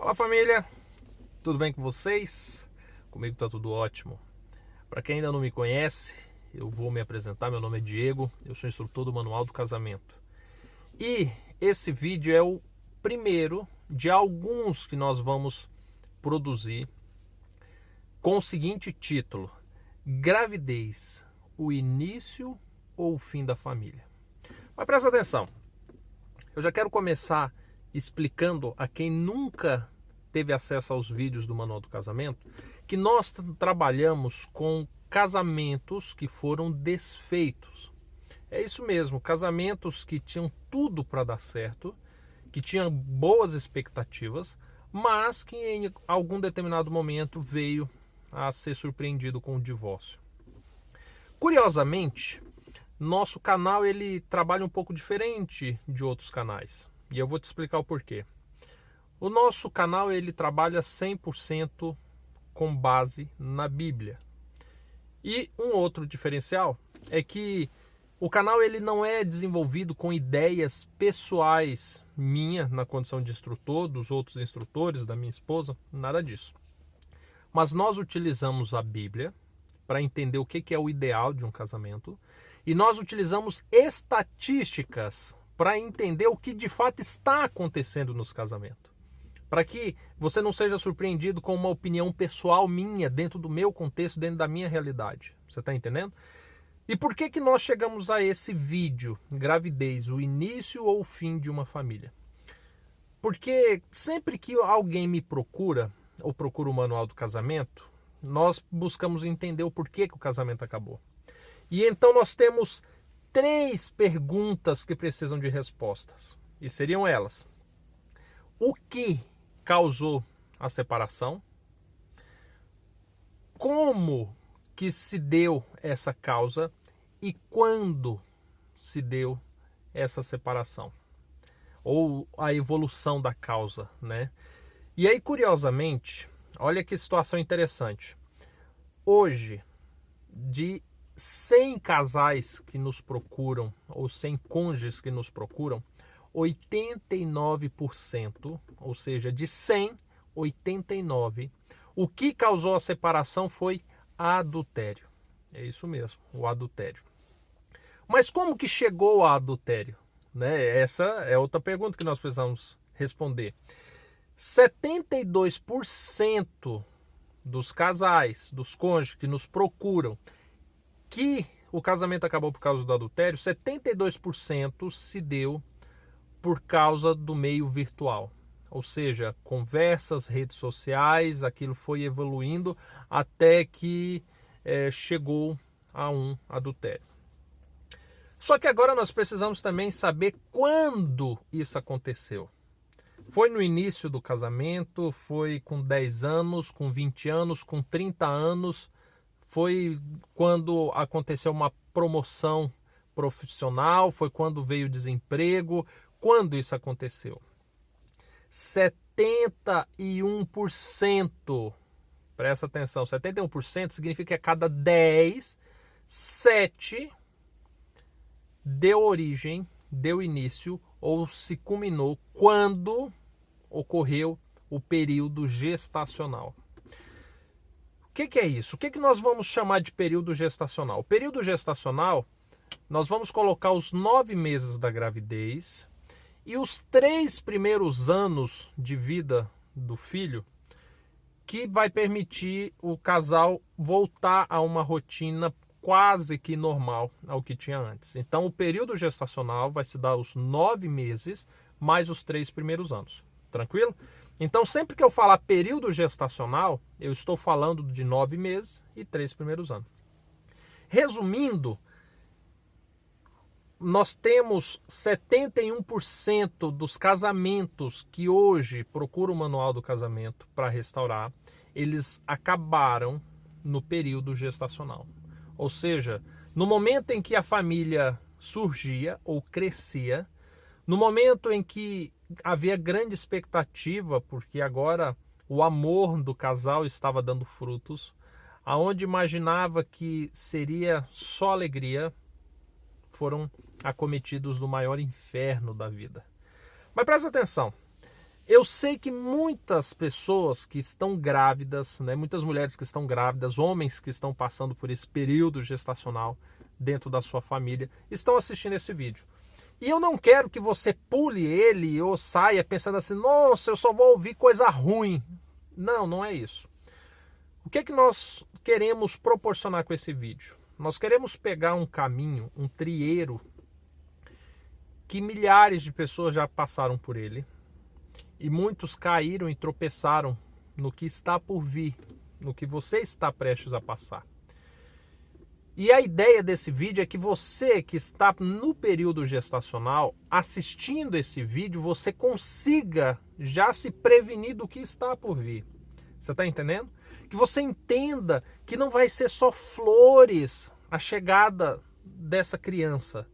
Fala família, tudo bem com vocês? Comigo tá tudo ótimo. Para quem ainda não me conhece, eu vou me apresentar. Meu nome é Diego, eu sou instrutor do Manual do Casamento. E esse vídeo é o primeiro de alguns que nós vamos produzir com o seguinte título: Gravidez, o início ou o fim da família? Mas presta atenção, eu já quero começar explicando a quem nunca teve acesso aos vídeos do Manual do Casamento que nós trabalhamos com casamentos que foram desfeitos. É isso mesmo, casamentos que tinham tudo para dar certo, que tinham boas expectativas, mas que em algum determinado momento veio a ser surpreendido com o divórcio. Curiosamente, nosso canal ele trabalha um pouco diferente de outros canais, e eu vou te explicar o porquê. O nosso canal ele trabalha 100% com base na Bíblia. E um outro diferencial é que o canal ele não é desenvolvido com ideias pessoais minha na condição de instrutor, dos outros instrutores, da minha esposa, nada disso. Mas nós utilizamos a Bíblia para entender o que é o ideal de um casamento e nós utilizamos estatísticas para entender o que de fato está acontecendo nos casamentos. Para que você não seja surpreendido com uma opinião pessoal minha, dentro do meu contexto, dentro da minha realidade. Você está entendendo? E por que nós chegamos a esse vídeo, gravidez, o início ou o fim de uma família? Porque sempre que alguém me procura, ou procura o Manual do Casamento, nós buscamos entender o porquê que o casamento acabou. E então nós temos 3 perguntas que precisam de respostas. E seriam elas: o que causou a separação? Como que se deu essa causa? E quando se deu essa separação? Ou a evolução da causa, né? E aí, curiosamente, olha que situação interessante. Hoje, de 100 casais que nos procuram, ou 100 cônjuges que nos procuram, 89%, ou seja, de 100, 89, o que causou a separação foi adultério. É isso mesmo, o adultério. Mas como que chegou ao adultério? Né? Essa é outra pergunta que nós precisamos responder. 72% dos casais, dos cônjuges que nos procuram, que o casamento acabou por causa do adultério, 72% se deu por causa do meio virtual. Ou seja, conversas, redes sociais, aquilo foi evoluindo até que chegou a um adultério. Só que agora nós precisamos também saber quando isso aconteceu. Foi no início do casamento, foi com 10 anos, com 20 anos, com 30 anos, foi quando aconteceu uma promoção profissional, foi quando veio o desemprego. Quando isso aconteceu? 71%, presta atenção, 71% significa que a cada 10, 7 deu origem, deu início ou se culminou quando ocorreu o período gestacional. O que é isso? O que nós vamos chamar de período gestacional? O período gestacional, nós vamos colocar os 9 meses da gravidez e os 3 primeiros anos de vida do filho, que vai permitir o casal voltar a uma rotina quase que normal ao que tinha antes. Então o período gestacional vai se dar os 9 meses mais os 3 primeiros anos. Tranquilo? Então sempre que eu falar período gestacional, eu estou falando de 9 meses e 3 primeiros anos. Resumindo, nós temos 71% dos casamentos que hoje procuram o Manual do Casamento para restaurar, eles acabaram no período gestacional. Ou seja, no momento em que a família surgia ou crescia, no momento em que havia grande expectativa, porque agora o amor do casal estava dando frutos, aonde imaginava que seria só alegria, foram acometidos do maior inferno da vida. Mas presta atenção, Eu sei que muitas pessoas que estão grávidas, né, muitas mulheres que estão grávidas, homens que estão passando por esse período gestacional dentro da sua família, estão assistindo esse vídeo. E eu não quero que você pule ele ou saia pensando assim, nossa, eu só vou ouvir coisa ruim. Não, não é isso. O que é que nós queremos proporcionar com esse vídeo? Nós queremos pegar um caminho, um trieiro, que milhares de pessoas já passaram por ele. E muitos caíram e tropeçaram no que está por vir, no que você está prestes a passar. E a ideia desse vídeo é que você que está no período gestacional, assistindo esse vídeo, você consiga já se prevenir do que está por vir. Você está entendendo? Que você entenda que não vai ser só flores a chegada dessa criança.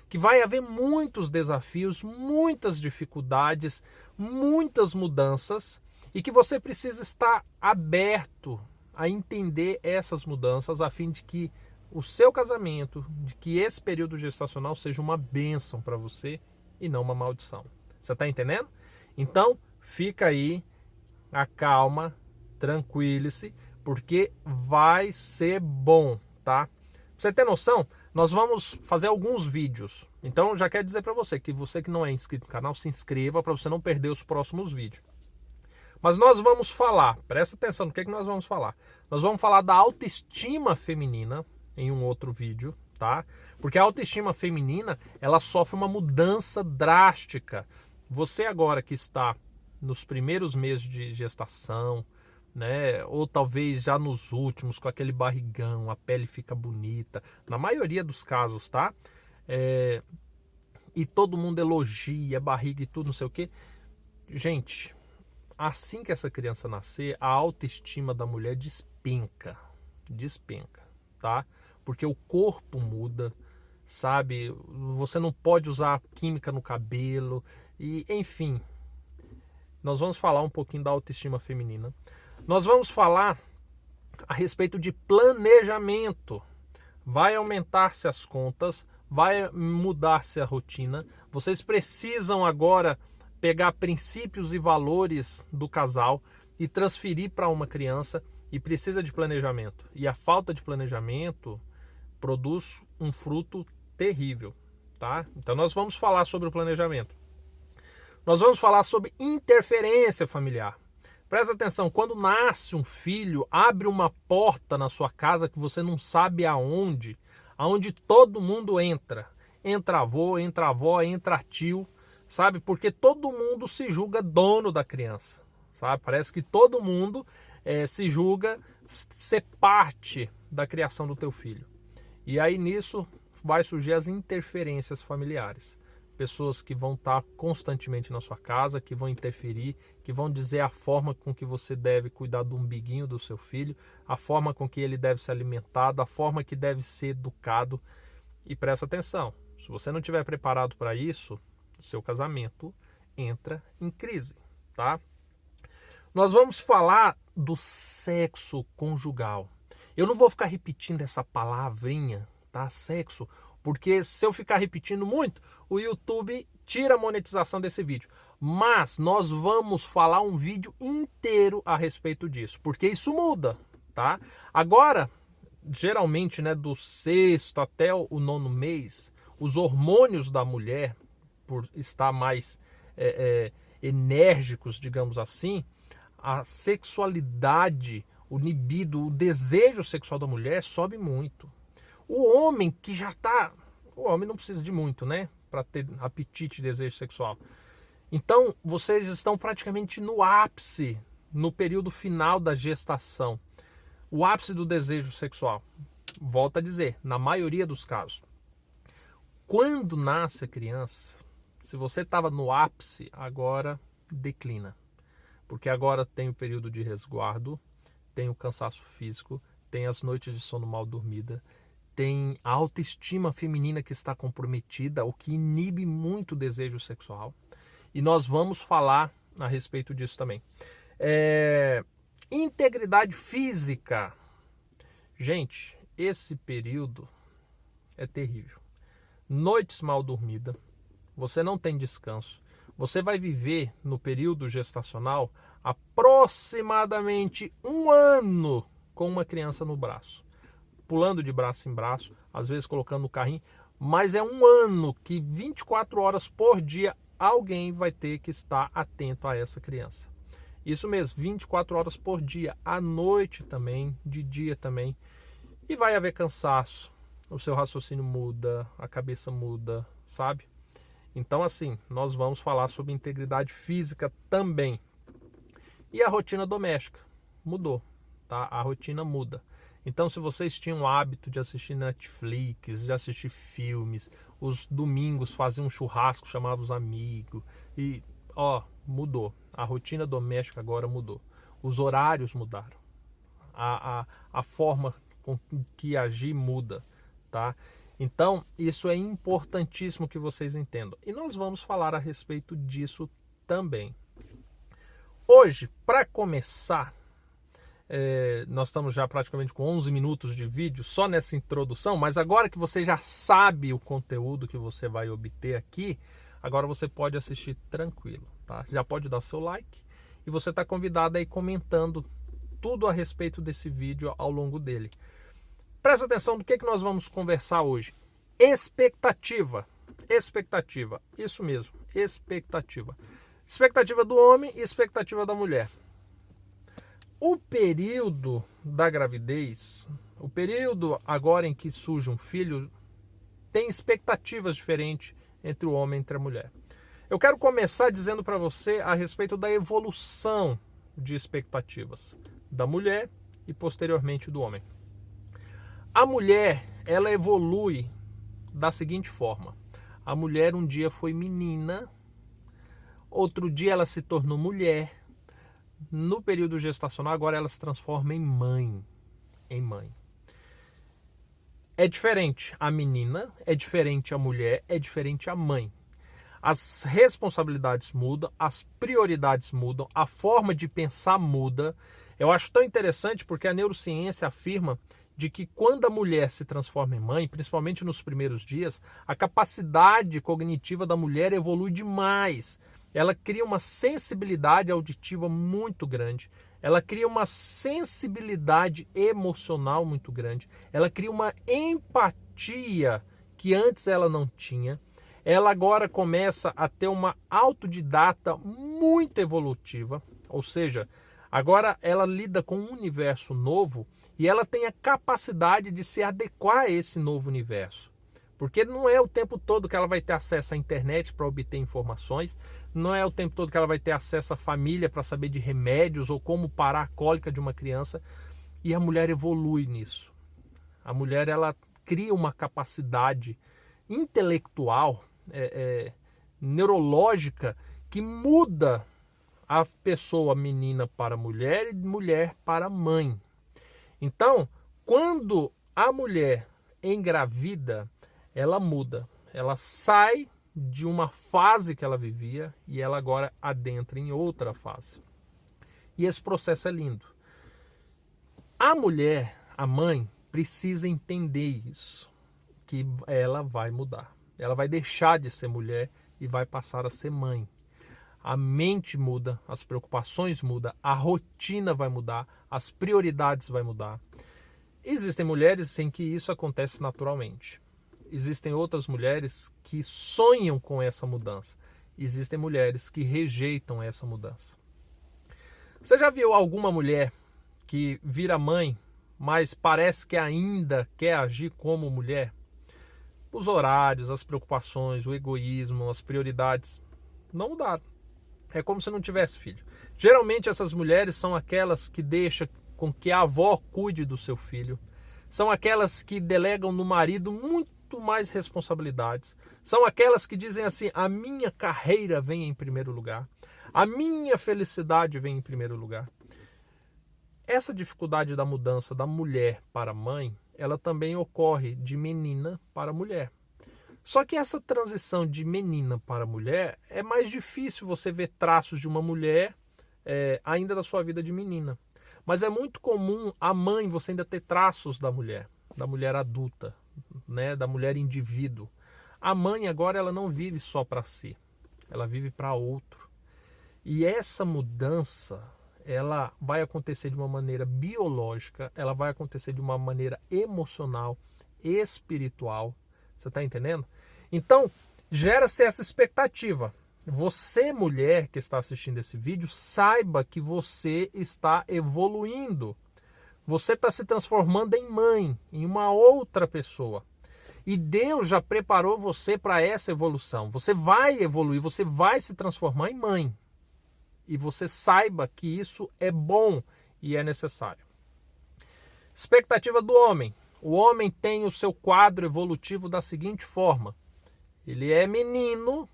Que vai haver muitos desafios, muitas dificuldades, muitas mudanças e que você precisa estar aberto a entender essas mudanças a fim de que o seu casamento, de que esse período gestacional seja uma bênção para você e não uma maldição. Você está entendendo? Então, fica aí, acalma, tranquile-se, porque vai ser bom, tá? Pra você ter noção, nós vamos fazer alguns vídeos. Então, já quero dizer para você que não é inscrito no canal, se inscreva para você não perder os próximos vídeos. Mas nós vamos falar, presta atenção no que nós vamos falar. Nós vamos falar da autoestima feminina em um outro vídeo, tá? Porque a autoestima feminina, ela sofre uma mudança drástica. Você agora que está nos primeiros meses de gestação, né? Ou talvez já nos últimos, com aquele barrigão, a pele fica bonita, na maioria dos casos, tá? E todo mundo elogia a barriga e tudo, não sei o que. Gente, assim que essa criança nascer, a autoestima da mulher despenca, tá? Porque o corpo muda, sabe? Você não pode usar química no cabelo e, enfim, nós vamos falar um pouquinho da autoestima feminina. Nós vamos falar a respeito de planejamento. Vai aumentar-se as contas, vai mudar-se a rotina. Vocês precisam agora pegar princípios e valores do casal e transferir para uma criança e precisa de planejamento. E a falta de planejamento produz um fruto terrível, tá? Então nós vamos falar sobre o planejamento. Nós vamos falar sobre interferência familiar. Presta atenção, quando nasce um filho, abre uma porta na sua casa que você não sabe aonde todo mundo entra. Entra avô, entra avó, entra tio, sabe? Porque todo mundo se julga dono da criança, sabe? Parece que todo mundo se julga ser parte da criação do teu filho. E aí nisso vai surgir as interferências familiares. Pessoas que vão estar constantemente na sua casa, que vão interferir, que vão dizer a forma com que você deve cuidar do umbiguinho do seu filho, a forma com que ele deve ser alimentado, a forma que deve ser educado. E presta atenção, se você não estiver preparado para isso, seu casamento entra em crise, tá? Nós vamos falar do sexo conjugal. Eu não vou ficar repetindo essa palavrinha, tá? Sexo, porque se eu ficar repetindo muito, o YouTube tira a monetização desse vídeo. Mas nós vamos falar um vídeo inteiro a respeito disso, porque isso muda, tá? Agora, geralmente, né, do 6º até o 9º mês, os hormônios da mulher, por estar mais enérgicos, digamos assim, a sexualidade, o libido, o desejo sexual da mulher sobe muito. O homem que já está... O homem não precisa de muito, né? Para ter apetite e desejo sexual. Então, vocês estão praticamente no ápice, no período final da gestação. O ápice do desejo sexual. Volto a dizer, na maioria dos casos. Quando nasce a criança, se você estava no ápice, agora declina. Porque agora tem o período de resguardo, tem o cansaço físico, tem as noites de sono mal dormida, tem a autoestima feminina que está comprometida, o que inibe muito o desejo sexual. E nós vamos falar a respeito disso também. Integridade física. Gente, esse período é terrível. Noites mal dormidas, você não tem descanso, Você vai viver no período gestacional aproximadamente 1 ano com uma criança no braço, pulando de braço em braço, às vezes colocando no carrinho, mas é 1 ano que 24 horas por dia alguém vai ter que estar atento a essa criança. Isso mesmo, 24 horas por dia, à noite também, de dia também. E vai haver cansaço, o seu raciocínio muda, a cabeça muda, sabe? Então, assim, nós vamos falar sobre integridade física também. E a rotina doméstica mudou, tá? A rotina muda. Então, se vocês tinham o hábito de assistir Netflix, de assistir filmes, os domingos faziam um churrasco, chamavam os amigos, e, mudou. A rotina doméstica agora mudou. Os horários mudaram. A forma com que agir muda, tá? Então, isso é importantíssimo que vocês entendam. E nós vamos falar a respeito disso também. Hoje, para começar, nós estamos já praticamente com 11 minutos de vídeo só nessa introdução, mas agora que você já sabe o conteúdo que você vai obter aqui, agora você pode assistir tranquilo, tá? Já pode dar seu like e você está convidado aí comentando tudo a respeito desse vídeo ao longo dele. Presta atenção do que nós vamos conversar hoje. Expectativa. Expectativa. Isso mesmo, expectativa. Expectativa do homem e expectativa da mulher. O período da gravidez, o período agora em que surge um filho, tem expectativas diferentes entre o homem e entre a mulher. Eu quero começar dizendo para você a respeito da evolução de expectativas da mulher e posteriormente do homem. A mulher, ela evolui da seguinte forma. A mulher um dia foi menina, outro dia ela se tornou mulher. No período gestacional, agora ela se transforma em mãe. É diferente a menina, é diferente a mulher, é diferente a mãe. As responsabilidades mudam, as prioridades mudam, a forma de pensar muda. Eu acho tão interessante porque a neurociência afirma de que quando a mulher se transforma em mãe, principalmente nos primeiros dias, a capacidade cognitiva da mulher evolui demais. Ela cria uma sensibilidade auditiva muito grande. Ela cria uma sensibilidade emocional muito grande. Ela cria uma empatia que antes ela não tinha. Ela agora começa a ter uma autodidata muito evolutiva. Ou seja, agora ela lida com um universo novo e ela tem a capacidade de se adequar a esse novo universo. Porque não é o tempo todo que ela vai ter acesso à internet para obter informações, não é o tempo todo que ela vai ter acesso à família para saber de remédios ou como parar a cólica de uma criança. E a mulher evolui nisso. A mulher, ela cria uma capacidade intelectual, neurológica, que muda a pessoa menina para mulher e mulher para mãe. Então, quando a mulher engravida, ela muda, ela sai de uma fase que ela vivia e ela agora adentra em outra fase. E esse processo é lindo. A mulher, a mãe, precisa entender isso, que ela vai mudar. Ela vai deixar de ser mulher e vai passar a ser mãe. A mente muda, as preocupações mudam, a rotina vai mudar, as prioridades vai mudar. Existem mulheres em que isso acontece naturalmente. Existem outras mulheres que sonham com essa mudança. Existem mulheres que rejeitam essa mudança. Você já viu alguma mulher que vira mãe, mas parece que ainda quer agir como mulher? Os horários, as preocupações, o egoísmo, as prioridades não mudaram. É como se não tivesse filho. Geralmente essas mulheres são aquelas que deixam com que a avó cuide do seu filho. São aquelas que delegam no marido muito mais responsabilidades. São aquelas que dizem assim: a minha carreira vem em primeiro lugar. A minha felicidade vem em primeiro lugar. Essa dificuldade da mudança da mulher para mãe, ela também ocorre de menina para mulher. Só que essa transição de menina para mulher é mais difícil você ver traços de uma mulher ainda da sua vida de menina. Mas é muito comum a mãe você ainda ter traços da mulher adulta, né, da mulher indivíduo. A mãe agora ela não vive só para si. ela vive para outro. E essa mudança, ela vai acontecer de uma maneira biológica, ela vai acontecer de uma maneira emocional, espiritual. Você está entendendo? Então, gera-se essa expectativa. Você, mulher que está assistindo esse vídeo, saiba que você está evoluindo. Você está se transformando em mãe, em uma outra pessoa. E Deus já preparou você para essa evolução. Você vai evoluir, você vai se transformar em mãe. E você saiba que isso é bom e é necessário. Expectativa do homem. O homem tem o seu quadro evolutivo da seguinte forma. Ele é menino,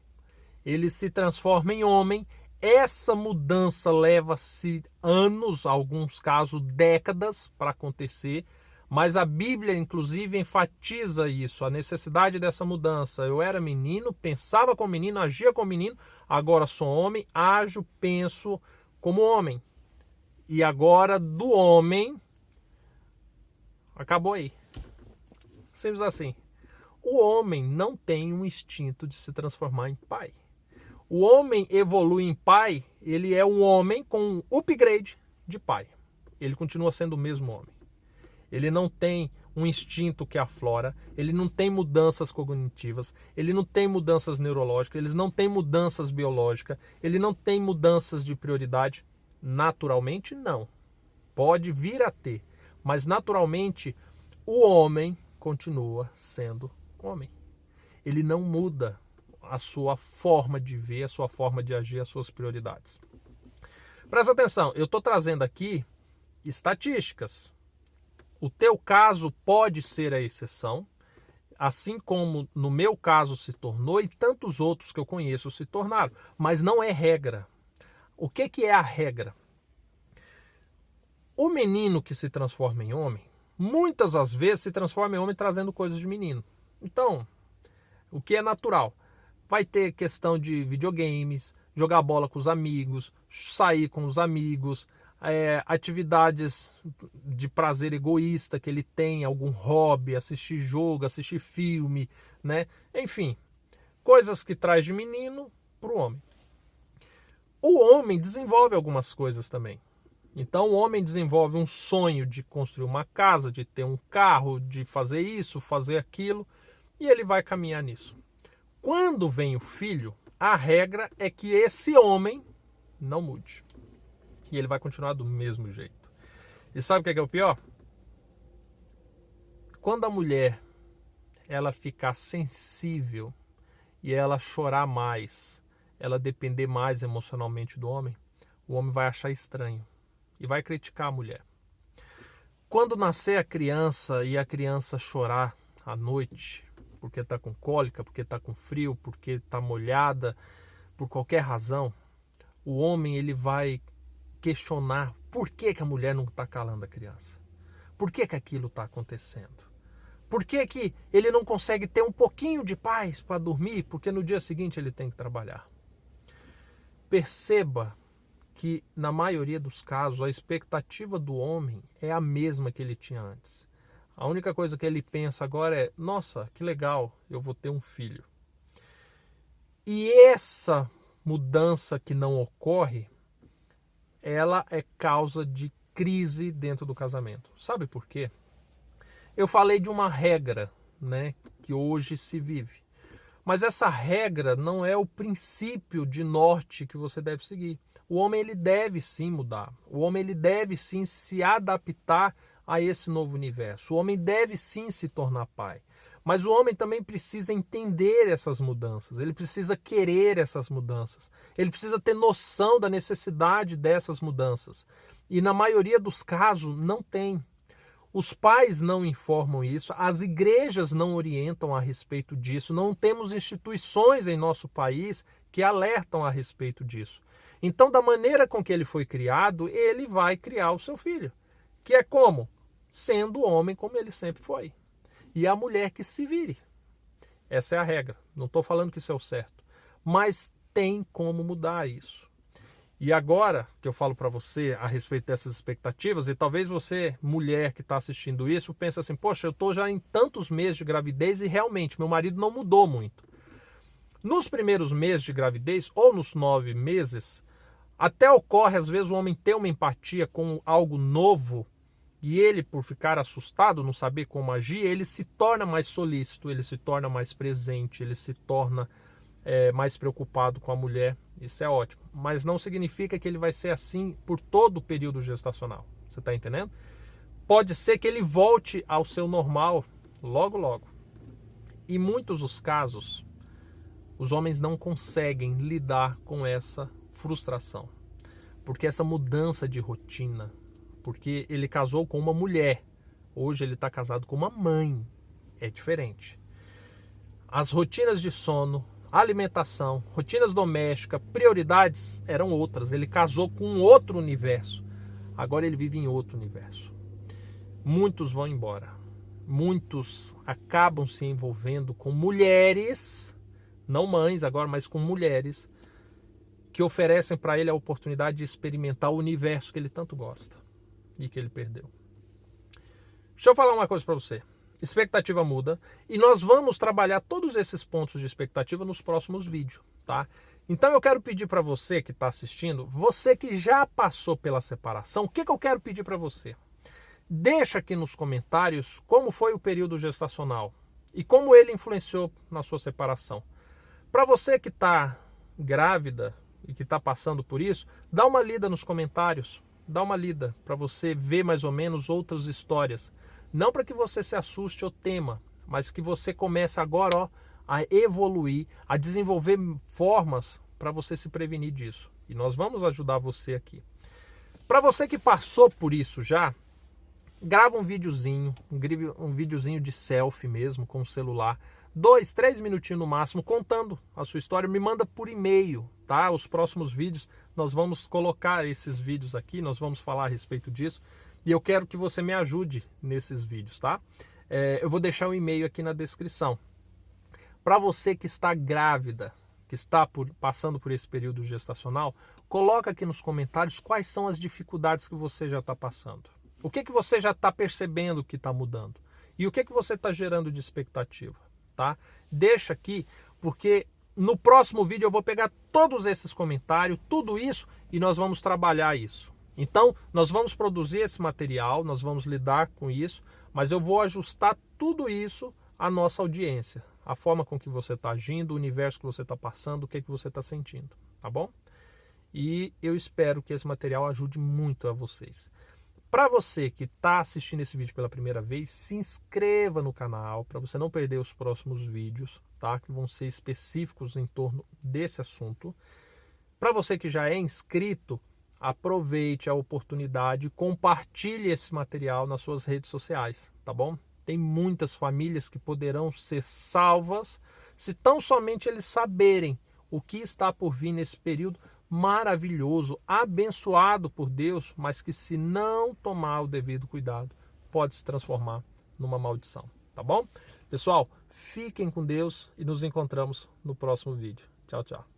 ele se transforma em homem. Essa mudança leva-se anos, alguns casos décadas para acontecer. Mas a Bíblia, inclusive, enfatiza isso, a necessidade dessa mudança. Eu era menino, pensava como menino, agia como menino, agora sou homem, ajo, penso como homem. E agora do homem, acabou aí. Simples assim. O homem não tem um instinto de se transformar em pai. O homem evolui em pai, ele é um homem com um upgrade de pai. Ele continua sendo o mesmo homem. Ele não tem um instinto que aflora, ele não tem mudanças cognitivas, ele não tem mudanças neurológicas, ele não tem mudanças biológicas, ele não tem mudanças de prioridade. Naturalmente, não. Pode vir a ter, mas naturalmente o homem continua sendo homem. Ele não muda a sua forma de ver, a sua forma de agir, as suas prioridades. Presta atenção, eu estou trazendo aqui estatísticas. O teu caso pode ser a exceção, assim como no meu caso se tornou e tantos outros que eu conheço se tornaram, mas não é regra. O que é a regra? O menino que se transforma em homem, muitas das vezes se transforma em homem trazendo coisas de menino. Então, o que é natural? Vai ter questão de videogames, jogar bola com os amigos, sair com os amigos, atividades de prazer egoísta que ele tem, algum hobby, assistir jogo, assistir filme, né? Enfim, coisas que traz de menino para o homem. O homem desenvolve algumas coisas também. Então o homem desenvolve um sonho de construir uma casa, de ter um carro, de fazer isso, fazer aquilo, e ele vai caminhar nisso. Quando vem o filho, a regra é que esse homem não mude. E ele vai continuar do mesmo jeito. E sabe o que é o pior? Quando a mulher ela ficar sensível e ela chorar mais, ela depender mais emocionalmente do homem, o homem vai achar estranho e vai criticar a mulher. Quando nascer a criança e a criança chorar à noite, porque está com cólica, porque está com frio, porque está molhada, por qualquer razão, o homem ele vai questionar por que a mulher não está calando a criança. Por que aquilo está acontecendo? Por que ele não consegue ter um pouquinho de paz para dormir? Porque no dia seguinte ele tem que trabalhar. Perceba que na maioria dos casos a expectativa do homem é a mesma que ele tinha antes. A única coisa que ele pensa agora é, nossa, que legal, eu vou ter um filho. E essa mudança que não ocorre, ela é causa de crise dentro do casamento. Sabe por quê? Eu falei de uma regra, né, que hoje se vive. Mas essa regra não é o princípio de norte que você deve seguir. O homem ele deve sim mudar. O homem ele deve sim se adaptar a esse novo universo. O homem deve sim se tornar pai. Mas o homem também precisa entender essas mudanças, ele precisa querer essas mudanças, ele precisa ter noção da necessidade dessas mudanças. E na maioria dos casos não tem. Os pais não informam isso, as igrejas não orientam a respeito disso, não temos instituições em nosso país que alertam a respeito disso. Então, da maneira com que ele foi criado, ele vai criar o seu filho. Que é como? Sendo homem como ele sempre foi. E a mulher que se vire. Essa é a regra. Não estou falando que isso é o certo. Mas tem como mudar isso. E agora que eu falo para você a respeito dessas expectativas, e talvez você, mulher que está assistindo isso, pense assim, poxa, eu estou já em tantos meses de gravidez e realmente meu marido não mudou muito. Nos primeiros meses de gravidez ou nos 9 meses, até ocorre às vezes o homem ter uma empatia com algo novo e ele, por ficar assustado, não saber como agir, ele se torna mais solícito, ele se torna mais presente, ele se torna mais preocupado com a mulher. Isso é ótimo, mas não significa que ele vai ser assim por todo o período gestacional. Você está entendendo? Pode ser que ele volte ao seu normal logo, logo. Em muitos dos casos, os homens não conseguem lidar com essa frustração, porque essa mudança de rotina, porque ele casou com uma mulher, hoje ele está casado com uma mãe, é diferente. As rotinas de sono, alimentação, rotinas domésticas, prioridades eram outras. Ele casou com outro universo, agora ele vive em outro universo. Muitos vão embora, muitos acabam se envolvendo com mulheres, não mães agora, mas com mulheres que oferecem para ele a oportunidade de experimentar o universo que ele tanto gosta e que ele perdeu. Deixa eu falar uma coisa para você. Expectativa muda e nós vamos trabalhar todos esses pontos de expectativa nos próximos vídeos, tá? Então eu quero pedir para você que está assistindo, você que já passou pela separação, o que eu quero pedir para você? Deixa aqui nos comentários como foi o período gestacional e como ele influenciou na sua separação. Para você que está grávida e que está passando por isso, dá uma lida nos comentários, dá uma lida para você ver mais ou menos outras histórias. Não para que você se assuste ou tema, mas que você comece agora a evoluir, a desenvolver formas para você se prevenir disso. E nós vamos ajudar você aqui. Para você que passou por isso já, grava um videozinho de selfie mesmo com o celular, 2, 3 minutinhos no máximo, contando a sua história, me manda por e-mail, tá? Os próximos vídeos, nós vamos colocar esses vídeos aqui, nós vamos falar a respeito disso, e eu quero que você me ajude nesses vídeos, tá? Eu vou deixar um e-mail aqui na descrição. Para você que está grávida, que está passando por esse período gestacional, coloca aqui nos comentários quais são as dificuldades que você já está passando. O que você já está percebendo que está mudando? E o que você está gerando de expectativa? Tá? Deixa aqui, porque no próximo vídeo eu vou pegar todos esses comentários, tudo isso, e nós vamos trabalhar isso. Então, nós vamos produzir esse material, nós vamos lidar com isso, mas eu vou ajustar tudo isso à nossa audiência. A forma com que você está agindo, o universo que você está passando, o que você está sentindo, tá bom? E eu espero que esse material ajude muito a vocês. Para você que está assistindo esse vídeo pela primeira vez, se inscreva no canal para você não perder os próximos vídeos, tá? Que vão ser específicos em torno desse assunto. Para você que já é inscrito, aproveite a oportunidade, compartilhe esse material nas suas redes sociais, tá bom? Tem muitas famílias que poderão ser salvas se tão somente eles saberem o que está por vir nesse período maravilhoso, abençoado por Deus, mas que se não tomar o devido cuidado, pode se transformar numa maldição, tá bom? Pessoal, fiquem com Deus e nos encontramos no próximo vídeo. Tchau, tchau.